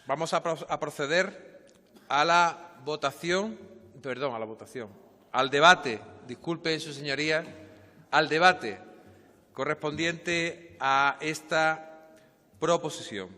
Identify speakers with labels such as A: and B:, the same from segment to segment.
A: Vamos a proceder a la votación, al debate, disculpen sus señorías, al debate correspondiente a esta proposición.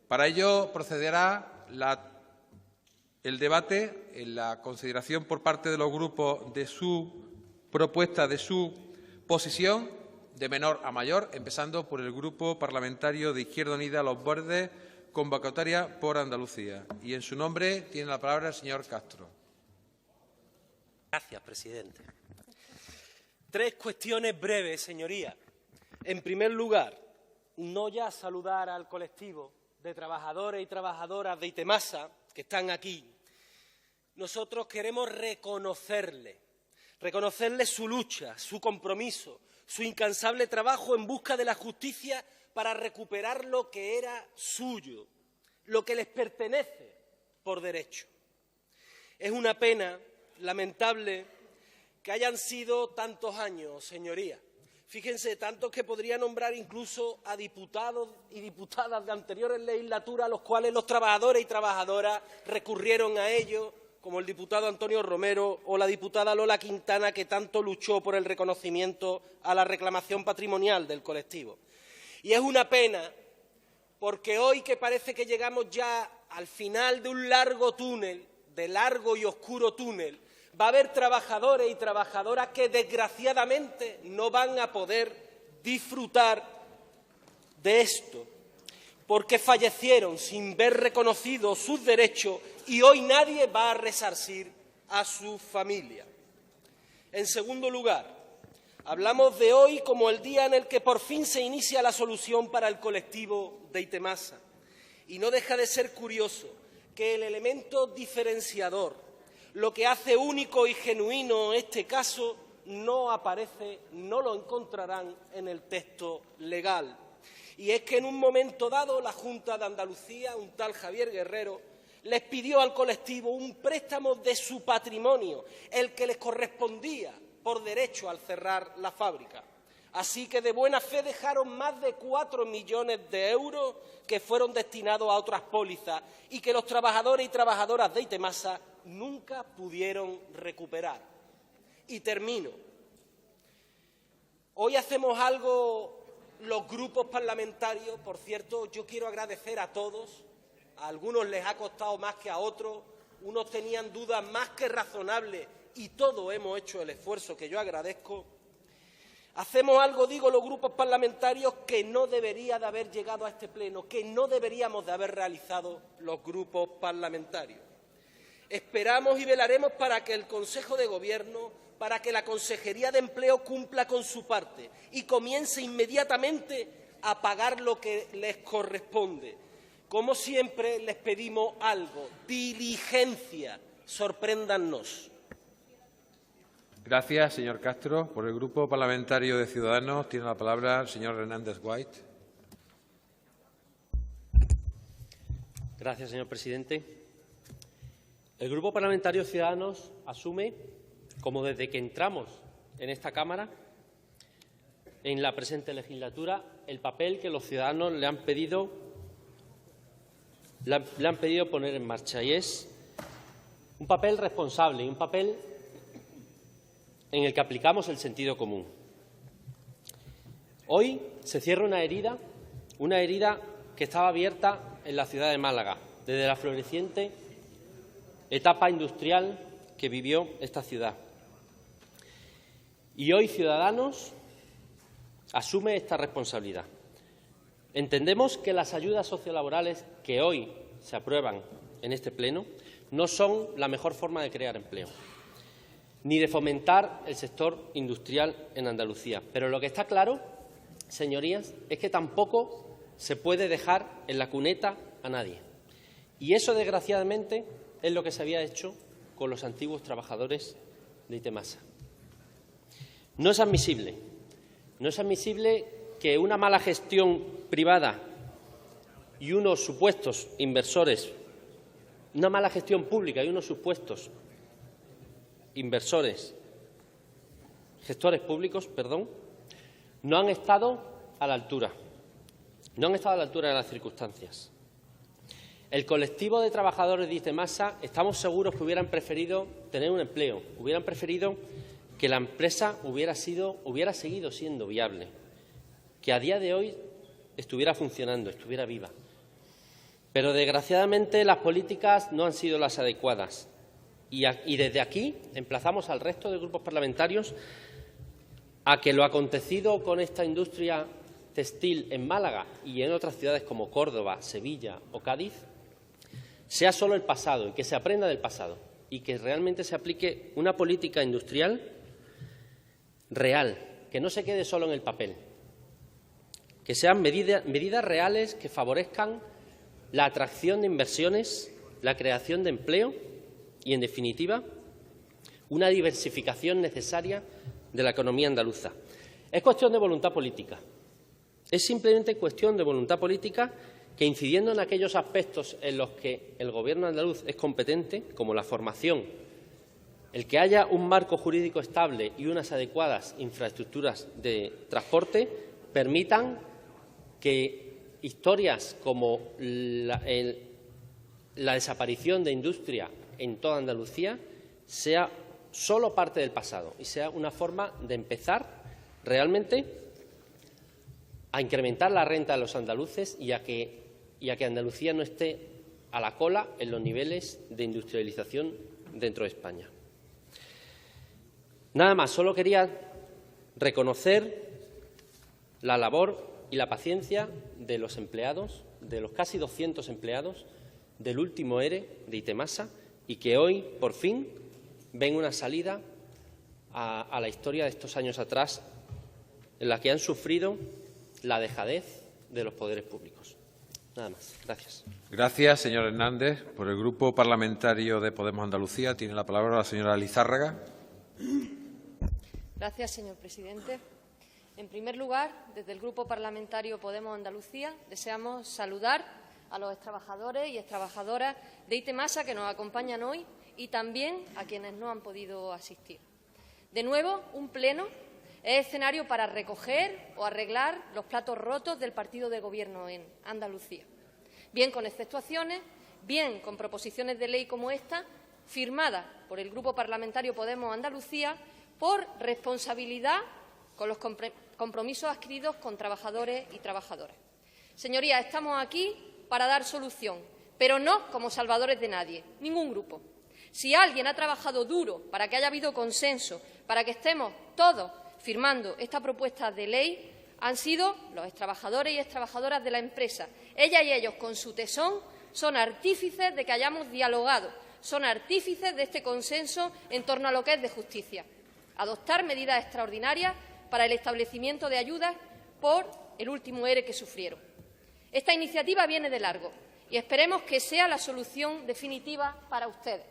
A: Para ello procederá el debate en la consideración por parte de los grupos de su propuesta, de su posición, de menor a mayor, empezando por el Grupo Parlamentario de Izquierda Unida Los Verdes, convocatoria por Andalucía. Y en su nombre tiene la palabra el señor Castro.
B: Gracias, presidente. 3 cuestiones breves, señorías. En primer lugar, no ya saludar al colectivo de trabajadores y trabajadoras de Itemasa que están aquí. Nosotros queremos reconocerles su lucha, su compromiso, su incansable trabajo en busca de la justicia para recuperar lo que era suyo, lo que les pertenece por derecho. Es una pena lamentable que hayan sido tantos años, señorías. Fíjense, tantos que podría nombrar incluso a diputados y diputadas de anteriores legislaturas a los cuales los trabajadores y trabajadoras recurrieron a ellos, como el diputado Antonio Romero o la diputada Lola Quintana, que tanto luchó por el reconocimiento a la reclamación patrimonial del colectivo. Y es una pena porque hoy, que parece que llegamos ya al final de un largo túnel, de largo y oscuro túnel, va a haber trabajadores y trabajadoras que desgraciadamente no van a poder disfrutar de esto, porque fallecieron sin ver reconocidos sus derechos y hoy nadie va a resarcir a su familia. En segundo lugar, hablamos de hoy como el día en el que por fin se inicia la solución para el colectivo de Itemasa. Y no deja de ser curioso que el elemento diferenciador, lo que hace único y genuino este caso, no aparece, no lo encontrarán en el texto legal. Y es que en un momento dado la Junta de Andalucía, un tal Javier Guerrero, les pidió al colectivo un préstamo de su patrimonio, el que les correspondía por derecho al cerrar la fábrica. Así que de buena fe dejaron más de 4 millones de euros que fueron destinados a otras pólizas y que los trabajadores y trabajadoras de Itemasa nunca pudieron recuperar. Y termino. Hoy hacemos algo los grupos parlamentarios. Por cierto, yo quiero agradecer a todos. A algunos les ha costado más que a otros. Unos tenían dudas más que razonables y todos hemos hecho el esfuerzo que yo agradezco. Hacemos algo, digo, los grupos parlamentarios que no debería de haber llegado a este pleno, que no deberíamos de haber realizado los grupos parlamentarios. Esperamos y velaremos para que el Consejo de Gobierno, para que la Consejería de Empleo cumpla con su parte y comience inmediatamente a pagar lo que les corresponde. Como siempre, les pedimos algo: diligencia, sorpréndannos.
A: Gracias, señor Castro. Por el Grupo Parlamentario de Ciudadanos tiene la palabra el señor Hernández White.
B: Gracias, señor presidente. El Grupo Parlamentario de Ciudadanos asume, como desde que entramos en esta Cámara, en la presente legislatura, el papel que los ciudadanos le han pedido poner en marcha, y es un papel responsable y un papel en el que aplicamos el sentido común. Hoy se cierra una herida que estaba abierta en la ciudad de Málaga, desde la floreciente etapa industrial que vivió esta ciudad. Y hoy Ciudadanos asume esta responsabilidad. Entendemos que las ayudas sociolaborales que hoy se aprueban en este Pleno no son la mejor forma de crear empleo, ni de fomentar el sector industrial en Andalucía. Pero lo que está claro, señorías, es que tampoco se puede dejar en la cuneta a nadie. Y eso, desgraciadamente, es lo que se había hecho con los antiguos trabajadores de Itemasa. No es admisible que una mala gestión privada y unos supuestos inversores, una mala gestión pública y unos supuestos gestores públicos, no han estado a la altura de las circunstancias. El colectivo de trabajadores de Itemasa estamos seguros que hubieran preferido tener un empleo, hubieran preferido que la empresa hubiera seguido siendo viable, que a día de hoy estuviera funcionando, estuviera viva. Pero, desgraciadamente, las políticas no han sido las adecuadas. Y desde aquí emplazamos al resto de grupos parlamentarios a que lo acontecido con esta industria textil en Málaga y en otras ciudades como Córdoba, Sevilla o Cádiz sea solo el pasado y que se aprenda del pasado y que realmente se aplique una política industrial real, que no se quede solo en el papel, que sean medidas reales que favorezcan la atracción de inversiones, la creación de empleo y, en definitiva, una diversificación necesaria de la economía andaluza. Es cuestión de voluntad política. Es simplemente cuestión de voluntad política que, incidiendo en aquellos aspectos en los que el Gobierno andaluz es competente, como la formación, el que haya un marco jurídico estable y unas adecuadas infraestructuras de transporte, permitan que historias como la desaparición de industria en toda Andalucía sea solo parte del pasado y sea una forma de empezar realmente a incrementar la renta de los andaluces y a que Andalucía no esté a la cola en los niveles de industrialización dentro de España. Nada más, solo quería reconocer la labor y la paciencia de los empleados, de los casi 200 empleados del último ERE de Itemasa, y que hoy, por fin, ven una salida a la historia de estos años atrás en la que han sufrido la dejadez de los poderes públicos. Nada más. Gracias.
A: Gracias, señor Hernández. Por el Grupo Parlamentario de Podemos Andalucía tiene la palabra la señora Lizárraga.
C: Gracias, señor presidente. En primer lugar, desde el Grupo Parlamentario Podemos Andalucía deseamos saludar a los trabajadores y trabajadoras de Itemasa que nos acompañan hoy y también a quienes no han podido asistir. De nuevo, un pleno es escenario para recoger o arreglar los platos rotos del partido de Gobierno en Andalucía, bien con exceptuaciones, bien con proposiciones de ley como esta, firmada por el Grupo Parlamentario Podemos Andalucía por responsabilidad con los compromisos adquiridos con trabajadores y trabajadoras. Señorías, estamos aquí para dar solución, pero no como salvadores de nadie, ningún grupo. Si alguien ha trabajado duro para que haya habido consenso, para que estemos todos firmando esta propuesta de ley, han sido los trabajadores y trabajadoras de la empresa. Ellas y ellos, con su tesón, son artífices de que hayamos dialogado, son artífices de este consenso en torno a lo que es de justicia. Adoptar medidas extraordinarias para el establecimiento de ayudas por el último ERE que sufrieron. Esta iniciativa viene de largo y esperemos que sea la solución definitiva para ustedes.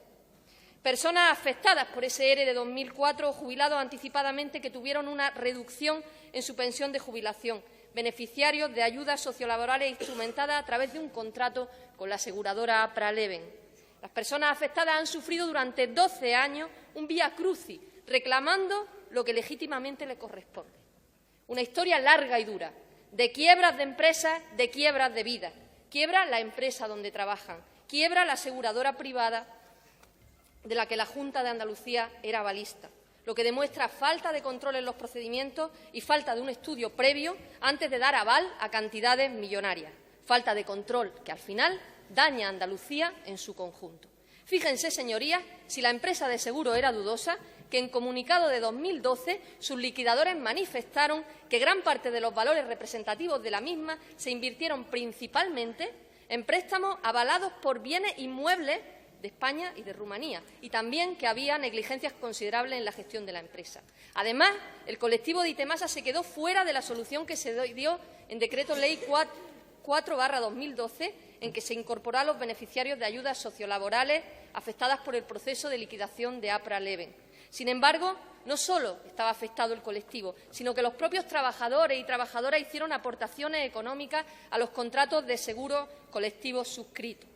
C: Personas afectadas por ese ERE de 2004 o jubilados anticipadamente que tuvieron una reducción en su pensión de jubilación, beneficiarios de ayudas sociolaborales instrumentadas a través de un contrato con la aseguradora APRA Leven. Las personas afectadas han sufrido durante 12 años un vía crucis, reclamando lo que legítimamente le corresponde. Una historia larga y dura, de quiebras de empresas, de quiebras de vidas. Quiebra la empresa donde trabajan, quiebra la aseguradora privada de la que la Junta de Andalucía era avalista, lo que demuestra falta de control en los procedimientos y falta de un estudio previo antes de dar aval a cantidades millonarias. Falta de control que, al final, daña a Andalucía en su conjunto. Fíjense, señorías, si la empresa de seguro era dudosa, que en comunicado de 2012 sus liquidadores manifestaron que gran parte de los valores representativos de la misma se invirtieron principalmente en préstamos avalados por bienes inmuebles de España y de Rumanía, y también que había negligencias considerables en la gestión de la empresa. Además, el colectivo de Itemasa se quedó fuera de la solución que se dio en Decreto Ley 4/2012, en que se incorporó a los beneficiarios de ayudas sociolaborales afectadas por el proceso de liquidación de APRA Leven. Sin embargo, no solo estaba afectado el colectivo, sino que los propios trabajadores y trabajadoras hicieron aportaciones económicas a los contratos de seguro colectivos suscritos.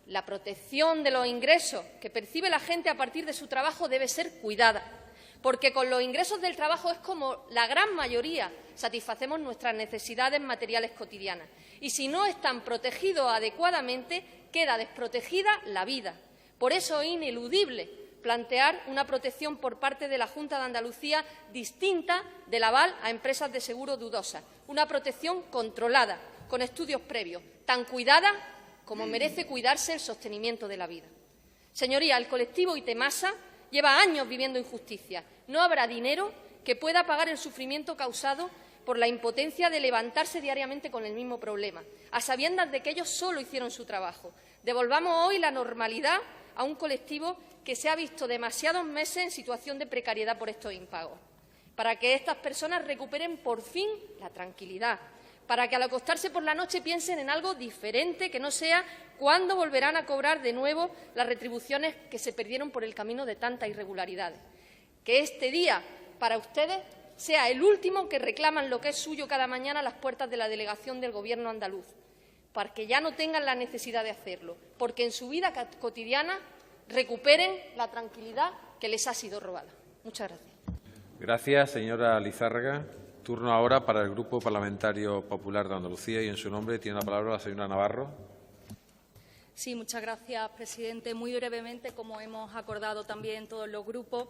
C: La protección de los ingresos que percibe la gente a partir de su trabajo debe ser cuidada, porque con los ingresos del trabajo es como la gran mayoría satisfacemos nuestras necesidades materiales cotidianas. Y si no están protegidos adecuadamente, queda desprotegida la vida. Por eso es ineludible plantear una protección por parte de la Junta de Andalucía distinta del aval a empresas de seguro dudosas, una protección controlada, con estudios previos, tan cuidada como merece cuidarse el sostenimiento de la vida. Señorías, el colectivo Itemasa lleva años viviendo injusticia. No habrá dinero que pueda pagar el sufrimiento causado por la impotencia de levantarse diariamente con el mismo problema, a sabiendas de que ellos solo hicieron su trabajo. Devolvamos hoy la normalidad a un colectivo que se ha visto demasiados meses en situación de precariedad por estos impagos, para que estas personas recuperen por fin la tranquilidad, para que al acostarse por la noche piensen en algo diferente que no sea cuándo volverán a cobrar de nuevo las retribuciones que se perdieron por el camino de tantas irregularidades. Que este día, para ustedes, sea el último que reclaman lo que es suyo cada mañana a las puertas de la delegación del Gobierno andaluz, para que ya no tengan la necesidad de hacerlo, porque en su vida cotidiana recuperen la tranquilidad que les ha sido robada. Muchas gracias.
A: Gracias, señora Lizárraga. Turno ahora para el Grupo Parlamentario Popular de Andalucía y en su nombre tiene la palabra la señora Navarro.
D: Sí, muchas gracias, presidente. Muy brevemente, como hemos acordado también todos los grupos.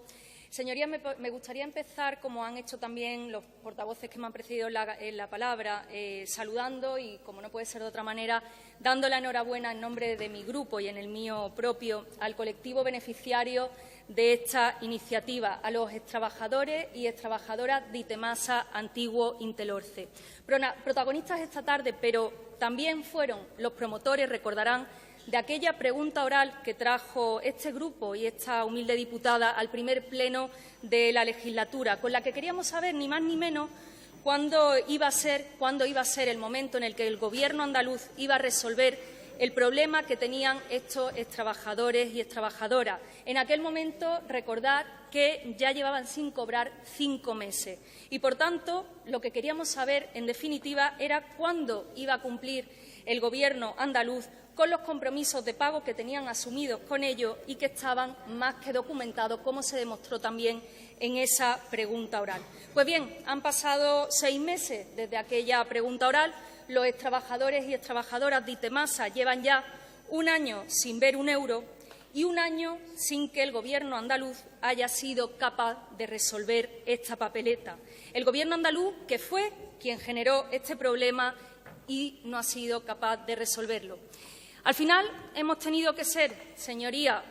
D: Señorías, me gustaría empezar, como han hecho también los portavoces que me han precedido en la palabra, saludando y, como no puede ser de otra manera, dando la enhorabuena en nombre de mi grupo y en el mío propio al colectivo beneficiario de esta iniciativa, a los extrabajadores y extrabajadoras de Itemasa Antiguo Intelorce. Protagonistas esta tarde, pero también fueron los promotores, recordarán, de aquella pregunta oral que trajo este grupo y esta humilde diputada al primer pleno de la legislatura, con la que queríamos saber ni más ni menos cuándo iba a ser el momento en el que el Gobierno andaluz iba a resolver el problema que tenían estos extrabajadores y extrabajadoras. En aquel momento, recordar que ya llevaban sin cobrar 5 meses y, por tanto, lo que queríamos saber, en definitiva, era cuándo iba a cumplir el Gobierno andaluz con los compromisos de pago que tenían asumidos con ellos y que estaban más que documentados, como se demostró también en esa pregunta oral. Pues bien, han pasado 6 meses desde aquella pregunta oral. Los extrabajadores y extrabajadoras de Itemasa llevan ya 1 año sin ver un euro y 1 año sin que el Gobierno andaluz haya sido capaz de resolver esta papeleta. El Gobierno andaluz, que fue quien generó este problema y no ha sido capaz de resolverlo. Al final, hemos tenido que ser, señorías,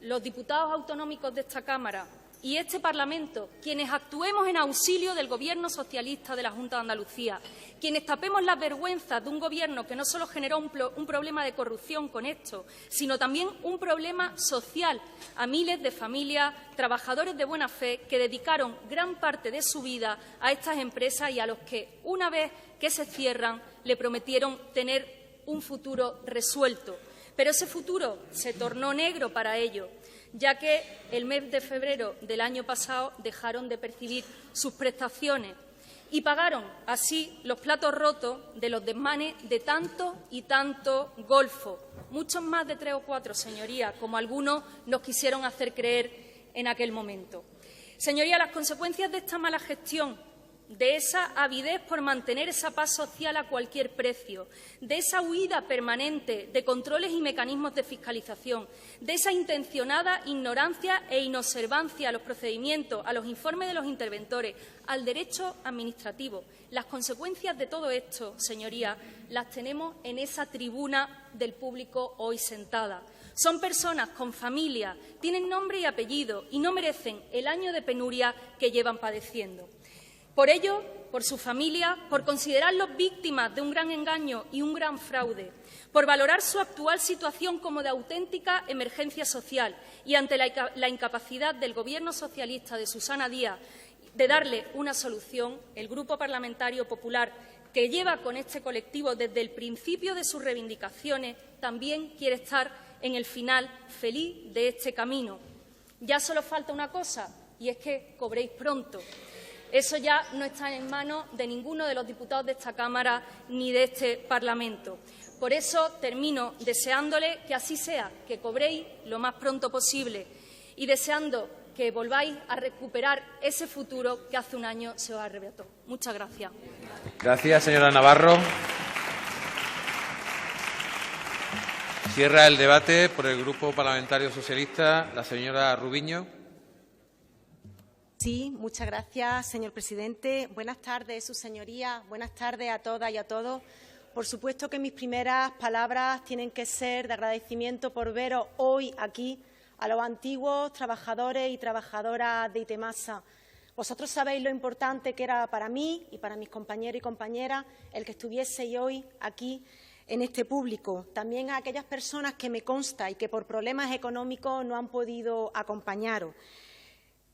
D: los diputados autonómicos de esta Cámara y este Parlamento quienes actuemos en auxilio del Gobierno socialista de la Junta de Andalucía, quienes tapemos las vergüenzas de un Gobierno que no solo generó un problema de corrupción con esto, sino también un problema social a miles de familias, trabajadores de buena fe que dedicaron gran parte de su vida a estas empresas y a los que, una vez que se cierran, le prometieron tener un futuro resuelto. Pero ese futuro se tornó negro para ellos, ya que el mes de febrero del año pasado dejaron de percibir sus prestaciones y pagaron así los platos rotos de los desmanes de tanto y tanto golfo, muchos más de 3 o 4, señorías, como algunos nos quisieron hacer creer en aquel momento. Señorías, las consecuencias de esta mala gestión, de esa avidez por mantener esa paz social a cualquier precio, de esa huida permanente de controles y mecanismos de fiscalización, de esa intencionada ignorancia e inobservancia a los procedimientos, a los informes de los interventores, al derecho administrativo. Las consecuencias de todo esto, señorías, las tenemos en esa tribuna del público hoy sentada. Son personas con familia, tienen nombre y apellido y no merecen el año de penuria que llevan padeciendo. Por ello, por su familia, por considerarlos víctimas de un gran engaño y un gran fraude, por valorar su actual situación como de auténtica emergencia social y ante la incapacidad del Gobierno socialista de Susana Díaz de darle una solución, el Grupo Parlamentario Popular, que lleva con este colectivo desde el principio de sus reivindicaciones, también quiere estar en el final feliz de este camino. Ya solo falta una cosa, y es que cobréis pronto. Eso ya no está en manos de ninguno de los diputados de esta Cámara ni de este Parlamento. Por eso termino deseándole que así sea, que cobréis lo más pronto posible y deseando que volváis a recuperar ese futuro que hace un año se os arrebató. Muchas gracias.
A: Gracias, señora Navarro. Cierra el debate por el Grupo Parlamentario Socialista la señora Rubiño.
E: Sí, muchas gracias, señor presidente. Buenas tardes, sus señorías. Buenas tardes a todas y a todos. Por supuesto que mis primeras palabras tienen que ser de agradecimiento por veros hoy aquí a los antiguos trabajadores y trabajadoras de Itemasa. Vosotros sabéis lo importante que era para mí y para mis compañeros y compañeras el que estuvieseis hoy aquí en este público. También a aquellas personas que me consta y que por problemas económicos no han podido acompañaros.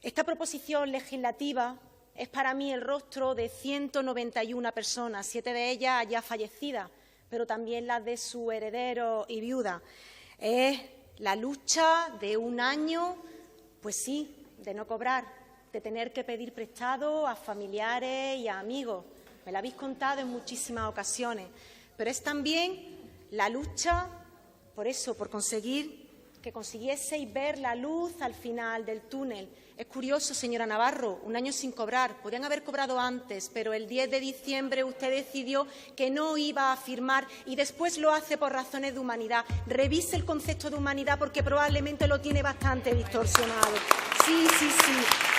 E: Esta proposición legislativa es para mí el rostro de 191 personas, 7 de ellas ya fallecidas, pero también las de su heredero y viuda. Es la lucha de un año, pues sí, de no cobrar, de tener que pedir prestado a familiares y a amigos. Me lo habéis contado en muchísimas ocasiones. Pero es también la lucha, por eso, por conseguir que consiguieseis ver la luz al final del túnel. Es curioso, señora Navarro, un año sin cobrar. Podrían haber cobrado antes, pero el 10 de diciembre usted decidió que no iba a firmar y después lo hace por razones de humanidad. Revise el concepto de humanidad porque probablemente lo tiene bastante distorsionado. Sí,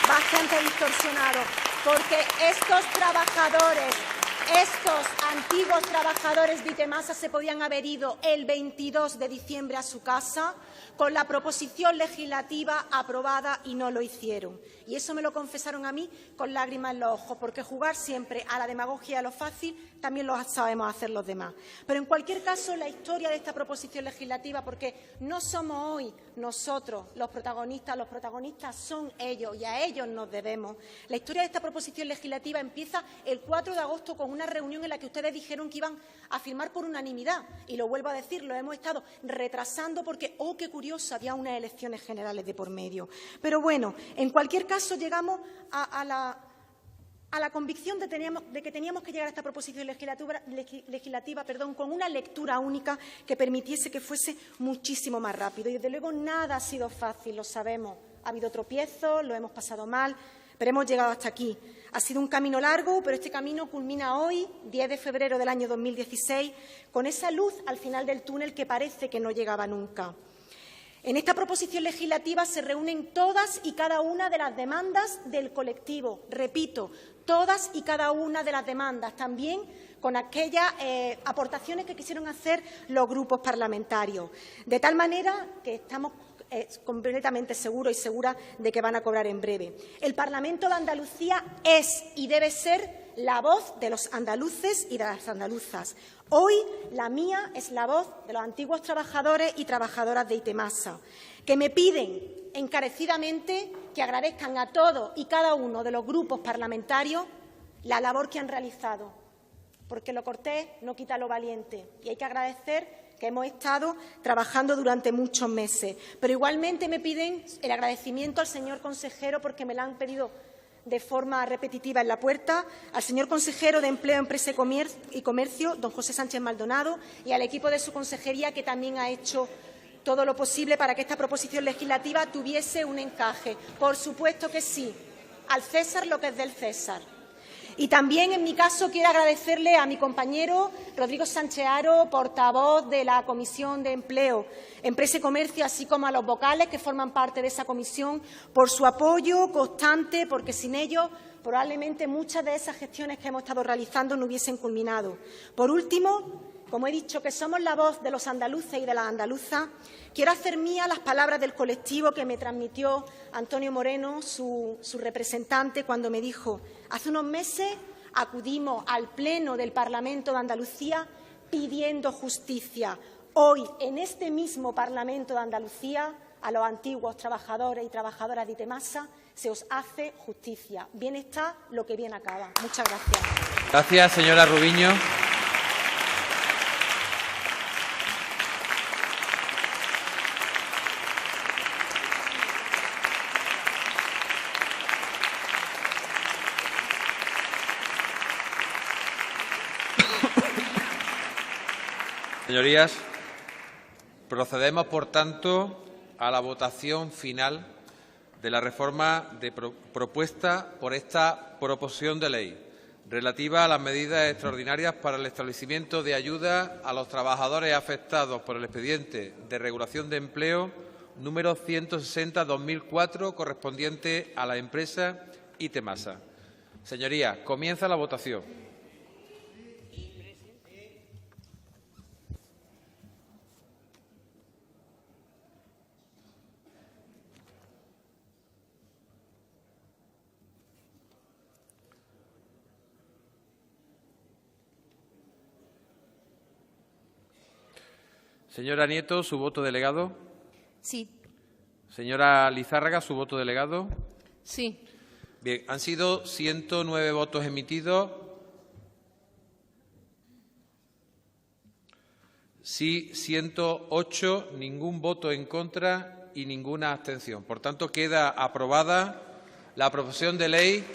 E: bastante distorsionado. Porque estos trabajadores, estos antiguos trabajadores de Itemasa se podían haber ido el 22 de diciembre a su casa con la proposición legislativa aprobada y no lo hicieron. Y eso me lo confesaron a mí con lágrimas en los ojos, porque jugar siempre a la demagogia y a lo fácil también lo sabemos hacer los demás. Pero en cualquier caso, la historia de esta proposición legislativa, porque no somos hoy nosotros los protagonistas son ellos y a ellos nos debemos. La historia de esta proposición legislativa empieza el 4 de agosto con una reunión en la que ustedes dijeron que iban a firmar por unanimidad. Y lo vuelvo a decir, lo hemos estado retrasando porque, oh, qué curioso, había unas elecciones generales de por medio. Pero bueno, en cualquier caso llegamos a la convicción de que teníamos que llegar a esta proposición legislativa con una lectura única que permitiese que fuese muchísimo más rápido. Y, desde luego, nada ha sido fácil, lo sabemos. Ha habido tropiezos, lo hemos pasado mal, pero hemos llegado hasta aquí. Ha sido un camino largo, pero este camino culmina hoy, 10 de febrero del año 2016, con esa luz al final del túnel que parece que no llegaba nunca. En esta proposición legislativa se reúnen todas y cada una de las demandas del colectivo. Repito, todas y cada una de las demandas, también con aquellas aportaciones que quisieron hacer los grupos parlamentarios. De tal manera que estamos completamente seguros y seguras de que van a cobrar en breve. El Parlamento de Andalucía es y debe ser la voz de los andaluces y de las andaluzas. Hoy la mía es la voz de los antiguos trabajadores y trabajadoras de Itemasa, que me piden encarecidamente que agradezcan a todos y cada uno de los grupos parlamentarios la labor que han realizado, porque lo cortés no quita lo valiente y hay que agradecer que hemos estado trabajando durante muchos meses. Pero igualmente me piden el agradecimiento al señor consejero, porque me lo han pedido de forma repetitiva en la puerta, al señor consejero de Empleo, Empresa y Comercio, don José Sánchez Maldonado, y al equipo de su consejería, que también ha hecho todo lo posible para que esta proposición legislativa tuviese un encaje. Por supuesto que sí, al César lo que es del César. Y también, en mi caso, quiero agradecerle a mi compañero Rodrigo Sánchez Haro, portavoz de la Comisión de Empleo, Empresa y Comercio, así como a los vocales que forman parte de esa comisión, por su apoyo constante, porque sin ellos probablemente muchas de esas gestiones que hemos estado realizando no hubiesen culminado. Por último, como he dicho que somos la voz de los andaluces y de las andaluzas, quiero hacer mías las palabras del colectivo que me transmitió Antonio Moreno, su representante, cuando me dijo: hace unos meses acudimos al Pleno del Parlamento de Andalucía pidiendo justicia. Hoy, en este mismo Parlamento de Andalucía, a los antiguos trabajadores y trabajadoras de Itemasa se os hace justicia. Bien está lo que bien acaba. Muchas gracias.
A: Gracias, señora Rubiño. Señorías, procedemos, por tanto, a la votación final de la reforma propuesta por esta proposición de ley relativa a las medidas extraordinarias para el establecimiento de ayuda a los trabajadores afectados por el expediente de regulación de empleo número 160/2004 correspondiente a la empresa Itemasa. Señorías, comienza la votación. Señora Nieto, su voto delegado.
D: Sí.
A: Señora Lizárraga, su voto delegado.
C: Sí.
A: Bien, han sido 109 votos emitidos. Sí, 108, ningún voto en contra y ninguna abstención. Por tanto, queda aprobada la proposición de ley